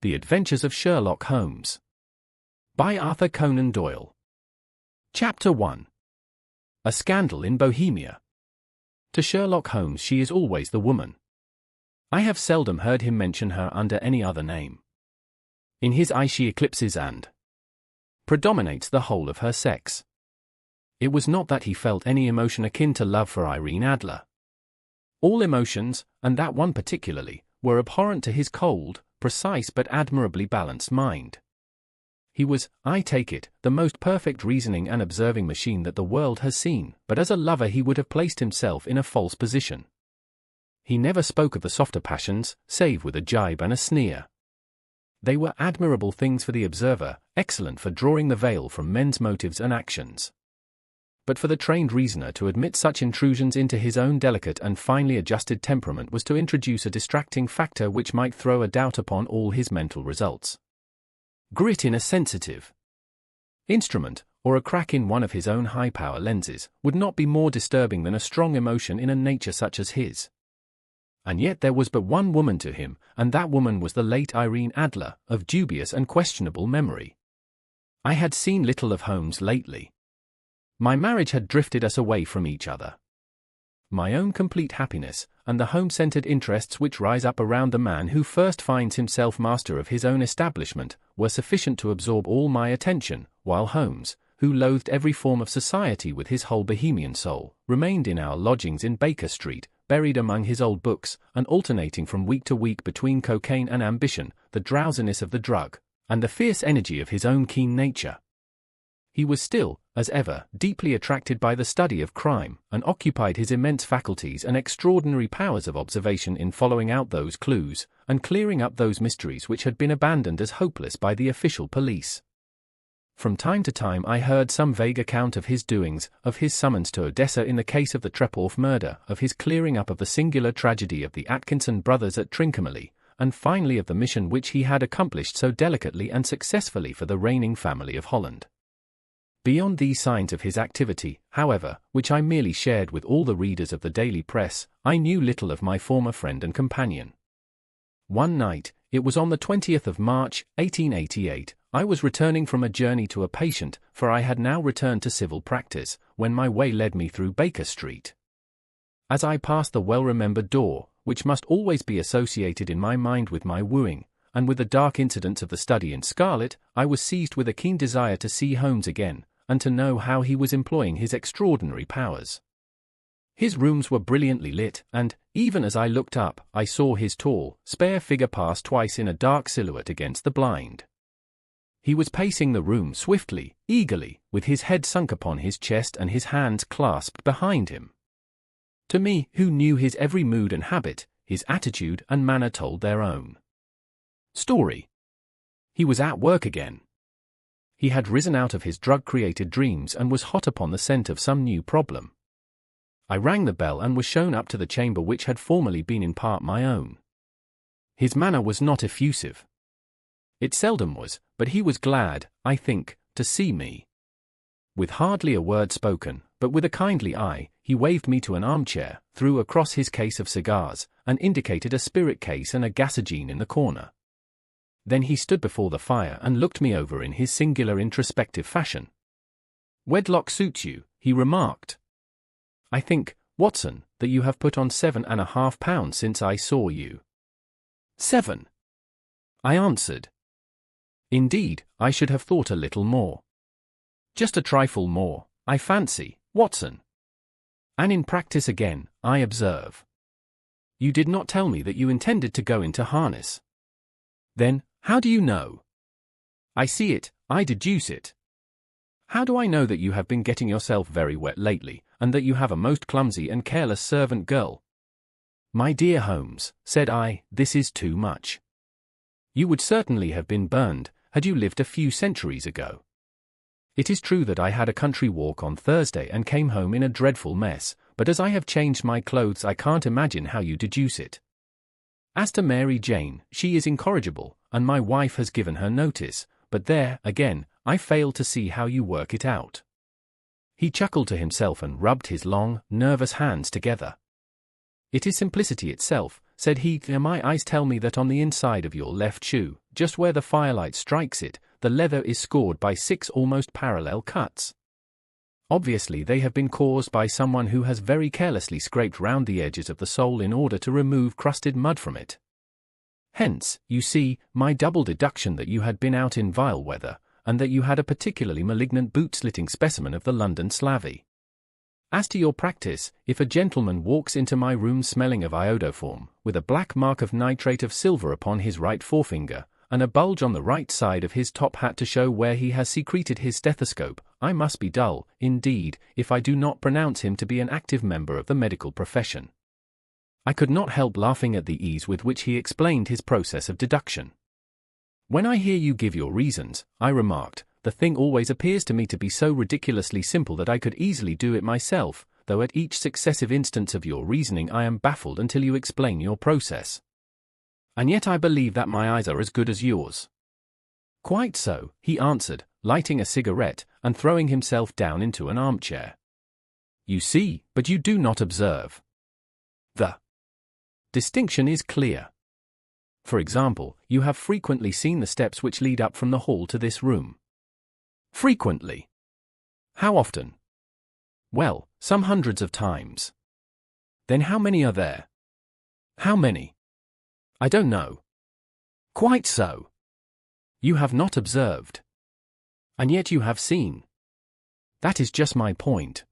The Adventures of Sherlock Holmes. By Arthur Conan Doyle. Chapter 1. A Scandal in Bohemia. To Sherlock Holmes she is always the woman. I have seldom heard him mention her under any other name. In his eye she eclipses and predominates the whole of her sex. It was not that he felt any emotion akin to love for Irene Adler. All emotions, and that one particularly, were abhorrent to his cold, precise but admirably balanced mind. He was, I take it, the most perfect reasoning and observing machine that the world has seen, but as a lover he would have placed himself in a false position. He never spoke of the softer passions, save with a jibe and a sneer. They were admirable things for the observer, excellent for drawing the veil from men's motives and actions. But for the trained reasoner to admit such intrusions into his own delicate and finely adjusted temperament was to introduce a distracting factor which might throw a doubt upon all his mental results. Grit in a sensitive instrument, or a crack in one of his own high-power lenses, would not be more disturbing than a strong emotion in a nature such as his. And yet there was but one woman to him, and that woman was the late Irene Adler, of dubious and questionable memory. I had seen little of Holmes lately. My marriage had drifted us away from each other. My own complete happiness, and the home-centered interests which rise up around the man who first finds himself master of his own establishment, were sufficient to absorb all my attention, while Holmes, who loathed every form of society with his whole Bohemian soul, remained in our lodgings in Baker Street, buried among his old books, and alternating from week to week between cocaine and ambition, the drowsiness of the drug, and the fierce energy of his own keen nature. He was still, as ever, deeply attracted by the study of crime, and occupied his immense faculties and extraordinary powers of observation in following out those clues, and clearing up those mysteries which had been abandoned as hopeless by the official police. From time to time I heard some vague account of his doings, of his summons to Odessa in the case of the Trepoff murder, of his clearing up of the singular tragedy of the Atkinson brothers at Trincomalee, and finally of the mission which he had accomplished so delicately and successfully for the reigning family of Holland. Beyond these signs of his activity, however, which I merely shared with all the readers of the daily press, I knew little of my former friend and companion. One night, it was on the 20th of March, 1888, I was returning from a journey to a patient, for I had now returned to civil practice, when my way led me through Baker Street. As I passed the well-remembered door, which must always be associated in my mind with my wooing, and with the dark incidents of the study in scarlet, I was seized with a keen desire to see Holmes again, and to know how he was employing his extraordinary powers. His rooms were brilliantly lit, and, even as I looked up, I saw his tall, spare figure pass twice in a dark silhouette against the blind. He was pacing the room swiftly, eagerly, with his head sunk upon his chest and his hands clasped behind him. To me, who knew his every mood and habit, his attitude and manner told their own story. He was at work again. He had risen out of his drug-created dreams and was hot upon the scent of some new problem. I rang the bell and was shown up to the chamber which had formerly been in part my own. His manner was not effusive. It seldom was, but he was glad, I think, to see me. With hardly a word spoken, but with a kindly eye, he waved me to an armchair, threw across his case of cigars, and indicated a spirit case and a gasogene in the corner. Then he stood before the fire and looked me over in his singular introspective fashion. "Wedlock suits you," he remarked. "I think, Watson, that you have put on £7.5 since I saw you." "7," I answered. "Indeed, I should have thought a little more." "Just a trifle more, I fancy, Watson." "And in practice again, I observe. You did not tell me that you intended to go into harness." "Then, how do you know?" "I see it, I deduce it." "How do I know that you have been getting yourself very wet lately, and that you have a most clumsy and careless servant girl?" "My dear Holmes," said I, "this is too much. You would certainly have been burned, had you lived a few centuries ago. It is true that I had a country walk on Thursday and came home in a dreadful mess, but as I have changed my clothes I can't imagine how you deduce it. As to Mary Jane, she is incorrigible, and my wife has given her notice, but there, again, I fail to see how you work it out." He chuckled to himself and rubbed his long, nervous hands together. "It is simplicity itself, said he, my eyes tell me that on the inside of your left shoe, just where the firelight strikes it, the leather is scored by 6 almost parallel cuts. Obviously they have been caused by someone who has very carelessly scraped round the edges of the sole in order to remove crusted mud from it. Hence, you see, my double deduction that you had been out in vile weather, and that you had a particularly malignant boot-slitting specimen of the London slavey. As to your practice, if a gentleman walks into my room smelling of iodoform, with a black mark of nitrate of silver upon his right forefinger, and a bulge on the right side of his top hat to show where he has secreted his stethoscope, I must be dull, indeed, if I do not pronounce him to be an active member of the medical profession. I could not help laughing at the ease with which he explained his process of deduction. When I hear you give your reasons, I remarked, the thing always appears to me to be so ridiculously simple that I could easily do it myself, though at each successive instance of your reasoning I am baffled until you explain your process. And yet I believe that my eyes are as good as yours. Quite so, he answered, lighting a cigarette, and throwing himself down into an armchair. You see, but you do not observe. The distinction is clear. For example, you have frequently seen the steps which lead up from the hall to this room. Frequently. How often? Well, some hundreds of times. Then how many are there? How many? I don't know. Quite so. You have not observed. And yet you have seen. That is just my point.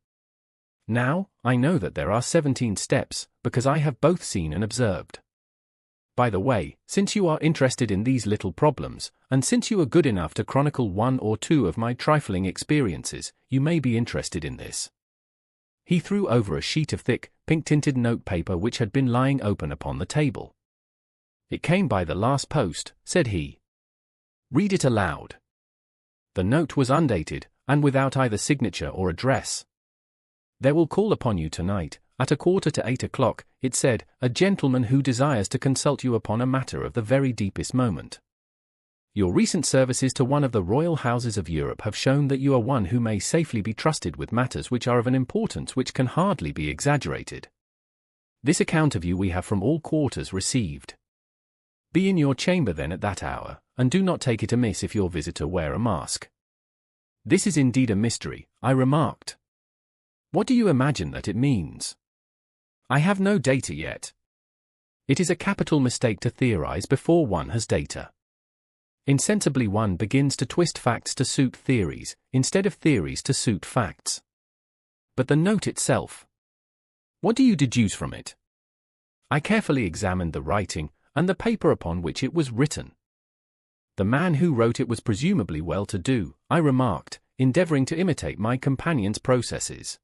Now, I know that there are 17 steps, because I have both seen and observed. By the way, since you are interested in these little problems, and since you are good enough to chronicle 1 or 2 of my trifling experiences, you may be interested in this. He threw over a sheet of thick, pink-tinted notepaper which had been lying open upon the table. It came by the last post, said he. Read it aloud. The note was undated, and without either signature or address. They will call upon you tonight, at 7:45, it said, a gentleman who desires to consult you upon a matter of the very deepest moment. Your recent services to one of the royal houses of Europe have shown that you are one who may safely be trusted with matters which are of an importance which can hardly be exaggerated. This account of you we have from all quarters received. Be in your chamber then at that hour, and do not take it amiss if your visitor wear a mask. This is indeed a mystery, I remarked. What do you imagine that it means? I have no data yet. It is a capital mistake to theorize before one has data. Insensibly one begins to twist facts to suit theories, instead of theories to suit facts. But the note itself. What do you deduce from it? I carefully examined the writing, and the paper upon which it was written. The man who wrote it was presumably well-to-do, I remarked, endeavoring to imitate my companion's processes.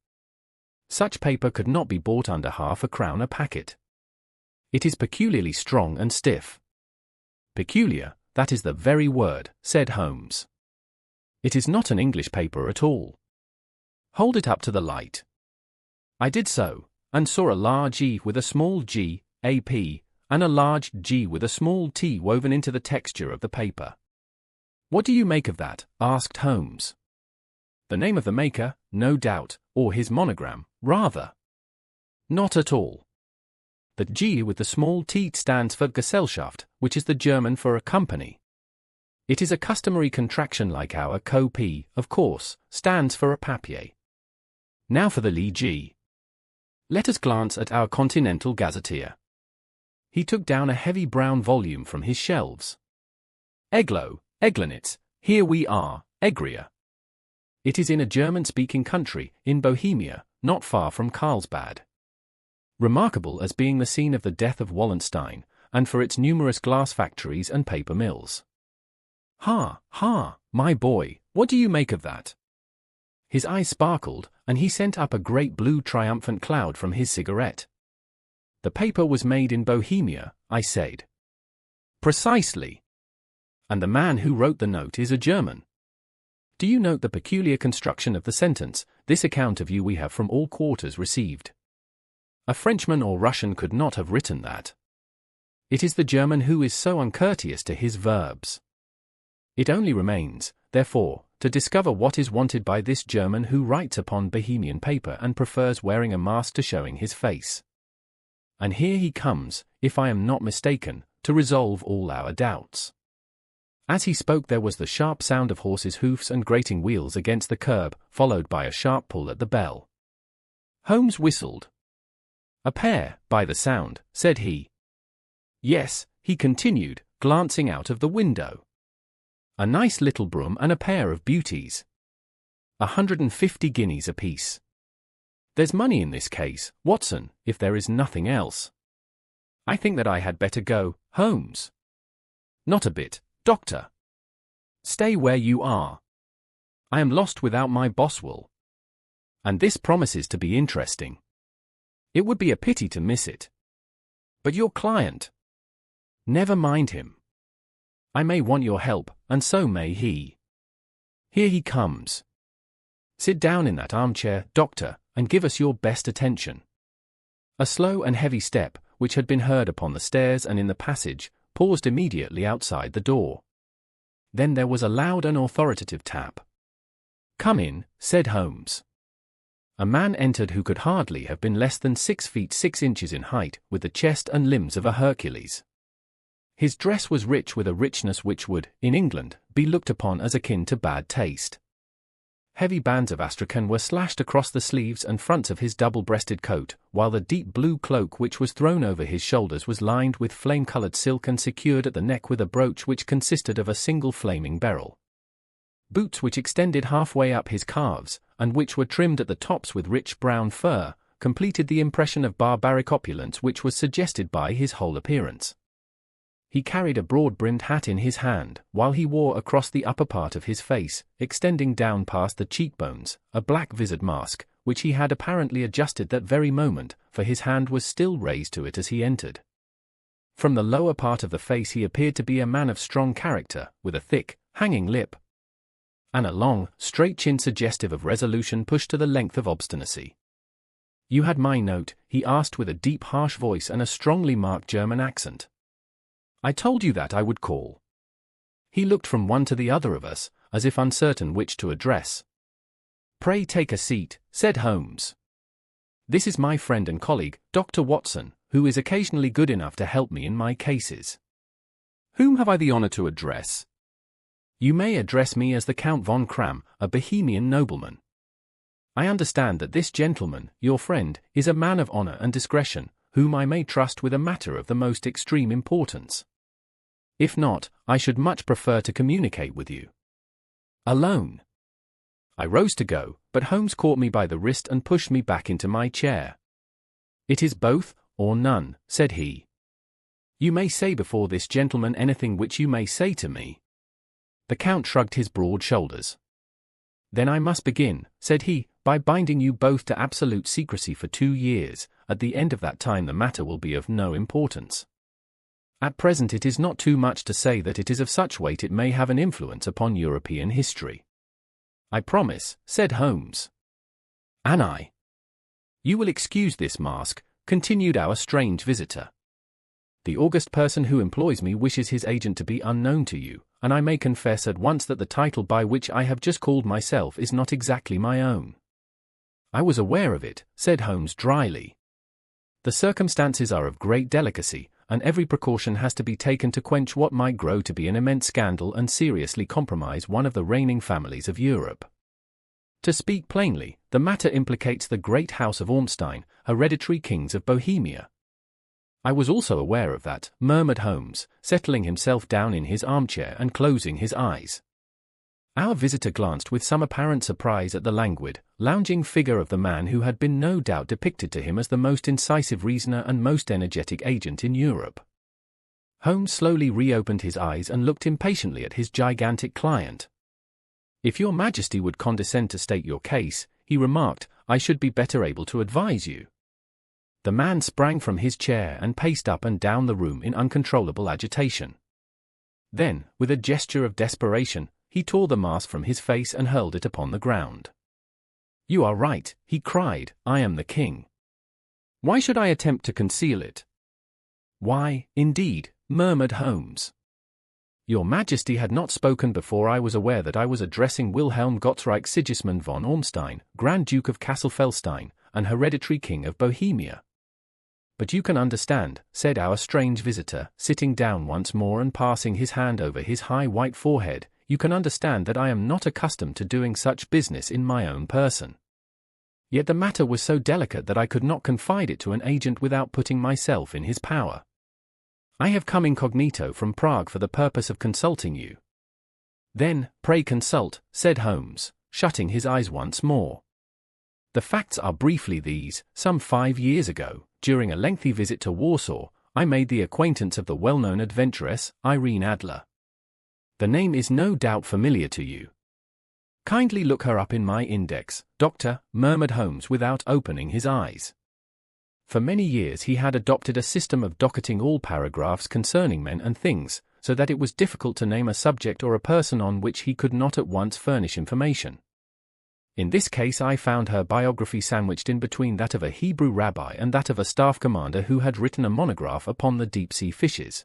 Such paper could not be bought under £0.50 a packet. It is peculiarly strong and stiff. Peculiar, that is the very word, said Holmes. It is not an English paper at all. Hold it up to the light. I did so, and saw a large E with a small g, AP, and a large G with a small t woven into the texture of the paper. What do you make of that? Asked Holmes. The name of the maker, no doubt, or his monogram, rather. Not at all. The G with the small t stands for Gesellschaft, which is the German for a company. It is a customary contraction like our Co-P, of course, stands for a papier. Now for the Lee G. Let us glance at our Continental Gazetteer. He took down a heavy brown volume from his shelves. Eglo, Eglanitz, here we are, Egria. It is in a German-speaking country, in Bohemia, not far from Carlsbad. Remarkable as being the scene of the death of Wallenstein, and for its numerous glass factories and paper mills. Ha, my boy, what do you make of that? His eyes sparkled, and he sent up a great blue triumphant cloud from his cigarette. The paper was made in Bohemia, I said. Precisely. And the man who wrote the note is a German. Do you note the peculiar construction of the sentence, this account of you we have from all quarters received? A Frenchman or Russian could not have written that. It is the German who is so uncourteous to his verbs. It only remains, therefore, to discover what is wanted by this German who writes upon Bohemian paper and prefers wearing a mask to showing his face. And here he comes, if I am not mistaken, to resolve all our doubts." As he spoke there was the sharp sound of horses' hoofs and grating wheels against the curb, followed by a sharp pull at the bell. Holmes whistled. "A pair, by the sound," said he. "Yes," he continued, glancing out of the window. "A nice little broom and a pair of beauties. 150 guineas apiece. There's money in this case, Watson, if there is nothing else. I think that I had better go, Holmes." "Not a bit, Doctor. Stay where you are. I am lost without my Boswell. And this promises to be interesting. It would be a pity to miss it. But your client? Never mind him. I may want your help, and so may he. Here he comes. Sit down in that armchair, Doctor, and give us your best attention." A slow and heavy step, which had been heard upon the stairs and in the passage, paused immediately outside the door. Then there was a loud and authoritative tap. "Come in," said Holmes. A man entered who could hardly have been less than 6 feet 6 inches in height, with the chest and limbs of a Hercules. His dress was rich with a richness which would, in England, be looked upon as akin to bad taste. Heavy bands of astrakhan were slashed across the sleeves and fronts of his double-breasted coat, while the deep blue cloak which was thrown over his shoulders was lined with flame-colored silk and secured at the neck with a brooch which consisted of a single flaming beryl. Boots which extended halfway up his calves, and which were trimmed at the tops with rich brown fur, completed the impression of barbaric opulence which was suggested by his whole appearance. He carried a broad-brimmed hat in his hand, while he wore across the upper part of his face, extending down past the cheekbones, a black vizard mask, which he had apparently adjusted that very moment, for his hand was still raised to it as he entered. From the lower part of the face he appeared to be a man of strong character, with a thick, hanging lip, and a long, straight chin suggestive of resolution pushed to the length of obstinacy. "You had my note?" he asked with a deep harsh voice and a strongly marked German accent. "I told you that I would call." He looked from one to the other of us, as if uncertain which to address. "Pray take a seat," said Holmes. "This is my friend and colleague, Dr. Watson, who is occasionally good enough to help me in my cases. Whom have I the honor to address?" "You may address me as the Count von Kram, a Bohemian nobleman. I understand that this gentleman, your friend, is a man of honor and discretion, whom I may trust with a matter of the most extreme importance. If not, I should much prefer to communicate with you alone." I rose to go, but Holmes caught me by the wrist and pushed me back into my chair. "It is both, or none," said he. "You may say before this gentleman anything which you may say to me." The Count shrugged his broad shoulders. "Then I must begin," said he, "by binding you both to absolute secrecy for 2 years. At the end of that time the matter will be of no importance. At present it is not too much to say that it is of such weight it may have an influence upon European history." "I promise," said Holmes. "And I." "You will excuse this mask," continued our strange visitor. "The august person who employs me wishes his agent to be unknown to you, and I may confess at once that the title by which I have just called myself is not exactly my own." "I was aware of it," said Holmes dryly. "The circumstances are of great delicacy, and every precaution has to be taken to quench what might grow to be an immense scandal and seriously compromise one of the reigning families of Europe. To speak plainly, the matter implicates the great house of Ormstein, hereditary kings of Bohemia." "I was also aware of that," murmured Holmes, settling himself down in his armchair and closing his eyes. Our visitor glanced with some apparent surprise at the languid, lounging figure of the man who had been no doubt depicted to him as the most incisive reasoner and most energetic agent in Europe. Holmes slowly reopened his eyes and looked impatiently at his gigantic client. "If your Majesty would condescend to state your case," he remarked, "I should be better able to advise you." The man sprang from his chair and paced up and down the room in uncontrollable agitation. Then, with a gesture of desperation, he tore the mask from his face and hurled it upon the ground. "You are right," he cried, "I am the king. Why should I attempt to conceal it?" "Why, indeed," murmured Holmes. "Your Majesty had not spoken before I was aware that I was addressing Wilhelm Gottsreich Sigismund von Ormstein, Grand Duke of Cassel-Felstein, and hereditary King of Bohemia. But you can understand, said our strange visitor, sitting down once more and passing his hand over his high white forehead, you can understand that I am not accustomed to doing such business in my own person. Yet the matter was so delicate that I could not confide it to an agent without putting myself in his power. I have come incognito from Prague for the purpose of consulting you. Then, pray consult, said Holmes, shutting his eyes once more. The facts are briefly these: some 5 years ago, during a lengthy visit to Warsaw, I made the acquaintance of the well-known adventuress, Irene Adler. The name is no doubt familiar to you. Kindly look her up in my index, Doctor, murmured Holmes without opening his eyes. For many years he had adopted a system of docketing all paragraphs concerning men and things, so that it was difficult to name a subject or a person on which he could not at once furnish information. In this case I found her biography sandwiched in between that of a Hebrew rabbi and that of a staff commander who had written a monograph upon the deep-sea fishes.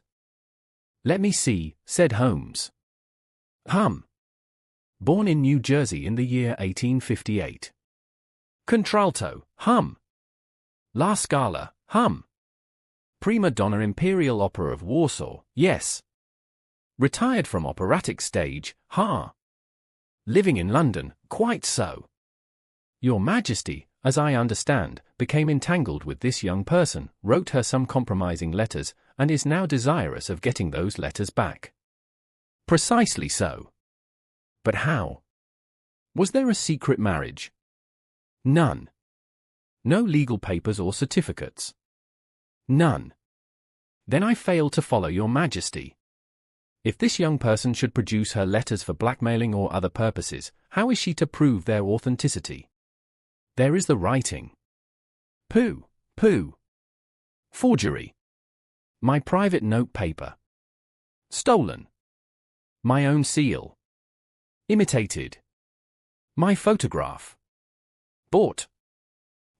Let me see, said Holmes. Born in New Jersey in the year 1858. Contralto, La Scala, Prima donna Imperial Opera of Warsaw, yes. Retired from operatic stage, Living in London, quite so. Your Majesty, as I understand, became entangled with this young person, wrote her some compromising letters, and is now desirous of getting those letters back. Precisely so. But how? Was there a secret marriage? None. No legal papers or certificates? None. Then I fail to follow your Majesty. If this young person should produce her letters for blackmailing or other purposes, how is she to prove their authenticity? There is the writing. Pooh. Forgery. My private note paper. Stolen. My own seal. Imitated. My photograph. Bought.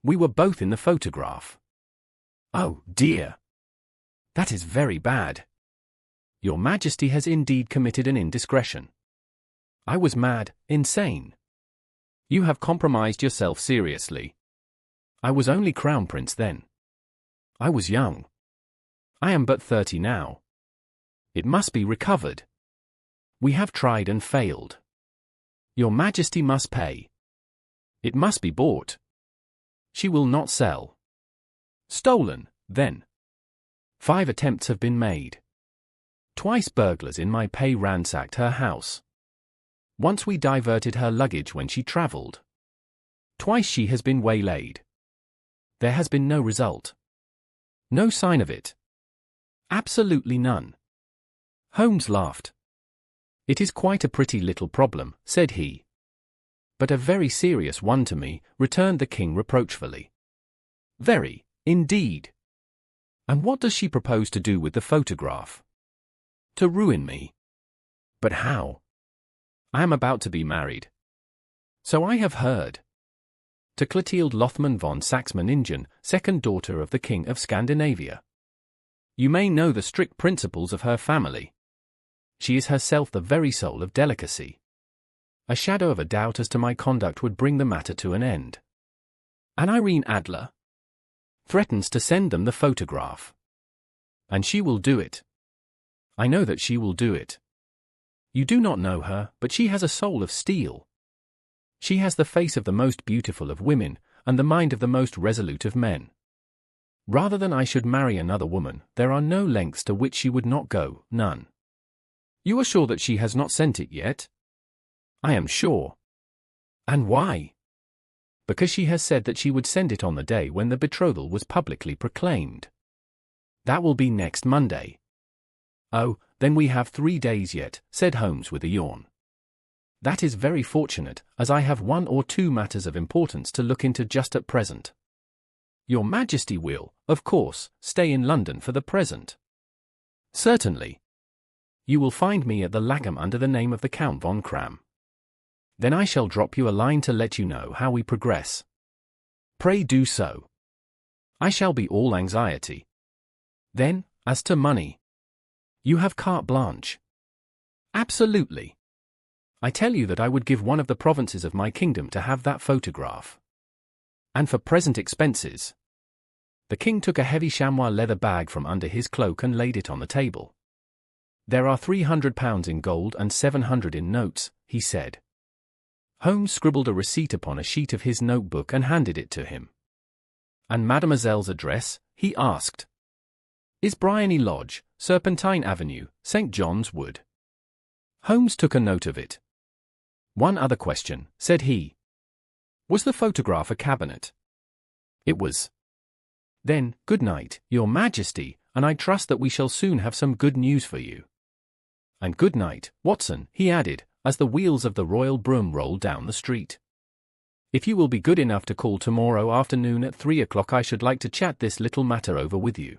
We were both in the photograph. Oh, dear. That is very bad. Your Majesty has indeed committed an indiscretion. I was mad, insane. You have compromised yourself seriously. I was only Crown Prince then. I was young. I am but 30 now. It must be recovered. We have tried and failed. Your Majesty must pay. It must be bought. She will not sell. Stolen, then. 5 attempts have been made. Twice burglars in my pay ransacked her house. Once we diverted her luggage when she travelled. Twice she has been waylaid. There has been no result. No sign of it. Absolutely none. Holmes laughed. It is quite a pretty little problem, said he. But a very serious one to me, returned the king reproachfully. Very, indeed. And what does she propose to do with the photograph? To ruin me. But how? I am about to be married. So I have heard. To Clotilde Lothman von Saxe-Meiningen, second daughter of the King of Scandinavia. You may know the strict principles of her family. She is herself the very soul of delicacy. A shadow of a doubt as to my conduct would bring the matter to an end. And Irene Adler threatens to send them the photograph. And she will do it. I know that she will do it. You do not know her, but she has a soul of steel. She has the face of the most beautiful of women, and the mind of the most resolute of men. Rather than I should marry another woman, there are no lengths to which she would not go, none. You are sure that she has not sent it yet? I am sure. And why? Because she has said that she would send it on the day when the betrothal was publicly proclaimed. That will be next Monday. Oh, then we have 3 days yet, said Holmes with a yawn. That is very fortunate, as I have 1 or 2 matters of importance to look into just at present. Your Majesty will, of course, stay in London for the present. Certainly. You will find me at the Lackham under the name of the Count von Cram. Then I shall drop you a line to let you know how we progress. Pray do so. I shall be all anxiety. Then, as to money. You have carte blanche. Absolutely. I tell you that I would give one of the provinces of my kingdom to have that photograph. And for present expenses. The king took a heavy chamois leather bag from under his cloak and laid it on the table. "There are £300 in gold and 700 in notes," he said. Holmes scribbled a receipt upon a sheet of his notebook and handed it to him. "And mademoiselle's address?" he asked. "Is Bryony Lodge, Serpentine Avenue, St. John's Wood." Holmes took a note of it. "One other question," said he. "Was the photograph a cabinet?" "It was." "Then, good night, Your Majesty, and I trust that we shall soon have some good news for you. And good night, Watson," he added, as the wheels of the royal brougham rolled down the street. "If you will be good enough to call tomorrow afternoon at 3 o'clock, I should like to chat this little matter over with you."